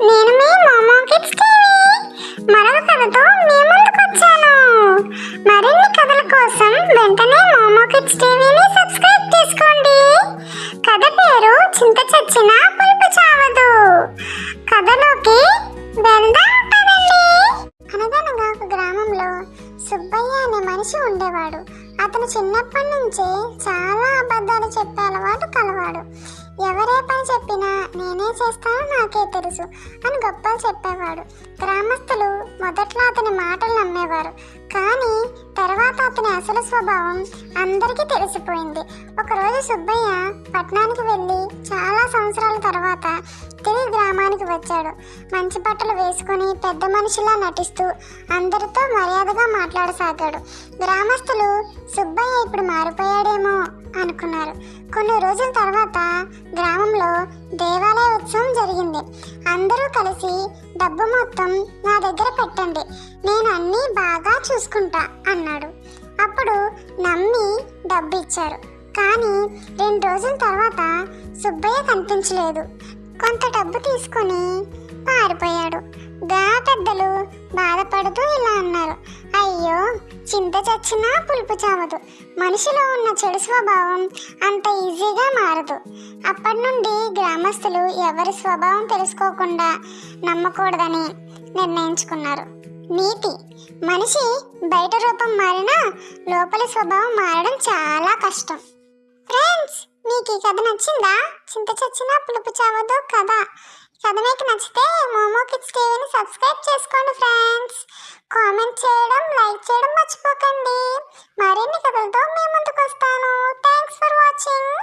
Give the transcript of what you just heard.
నేను మీ momo kids TV మరొక కథతో మీ ముందుకు వచ్చాను. మరిన్ని కథల కోసం వెంటనే మోమో కిడ్స్ టీవీని సబ్స్క్రైబ్ చేసుకోండి. కథ పేరు చింత చచ్చిన పులుపు చావదు. కథలోకి వెళ్దాం పదండి. అనగనగా ఒక గ్రామంలో సుబ్బయ్య అనే మనిషి ఉండేవాడు. అతను చిన్నప్పటి నుంచే చాలా అబద్ధాలు చెప్పే అలవాటు కలవాడు. ఎవరే పని చెప్పినా నేనే చేస్తానో నాకే తెలుసు అని గొప్పలు చెప్పేవాడు. గ్రామస్తులు మొదట్లో అతని మాటలు నమ్మేవారు, కానీ తర్వాత అతని అసలు స్వభావం అందరికీ తెలిసిపోయింది. ఒకరోజు సుబ్బయ్య పట్టణానికి వెళ్ళి చాలా సంవత్సరాల తర్వాత తిరిగి గ్రామానికి వచ్చాడు. మంచి బట్టలు వేసుకుని పెద్ద మనిషిలా నటిస్తూ అందరితో మర్యాదగా మాట్లాడసాగాడు. గ్రామస్తులు సుబ్బయ్య ఇప్పుడు మారిపోయాడేమో అనుకున్నారు. కొన్ని రోజుల తర్వాత గ్రామంలో దేవాలయ ఉత్సవం జరిగింది. అందరూ కలిసి డబ్బు మొత్తం నా దగ్గర పెట్టండి, నేను అన్నీ బాగా చూసుకుంటా అన్నాడు. అప్పుడు నమ్మి డబ్బు ఇచ్చారు. కానీ 2 రోజుల తర్వాత సుబ్బయ్య కనిపించలేదు. కొంత డబ్బు తీసుకొని పారిపోయాడు. గ్రామ పెద్దలు బాధపడుతూ ఇలా అన్నారు, అయ్యో, చింత చచ్చినా పులుపు చావదు. మనిషిలో ఉన్న చెడు స్వభావం అంత ఈజీగా మారదు. అప్పటి నుండి గ్రామస్తులు ఎవరి స్వభావం తెలుసుకోకుండా నమ్మకూడదని నిర్ణయించుకున్నారు. నీతి: మనిషి బయట రూపం మారినా లోపలి స్వభావం మారడం చాలా కష్టం. ఫ్రెండ్స్, మీకు ఈ కథ నచ్చిందా? చింత చచ్చినా పులుపు చావదు కథ. కథ మీకు నచ్చితే మోమో కిడ్స్ టీవీని సబ్స్క్రైబ్ చేసుకోండి ఫ్రెండ్స్. కామెంట్ చేయడం, లైక్ చేయడం మర్చిపోకండి. మరిన్ని కథలతో మీ ముందుకు వస్తాను. Thanks for watching.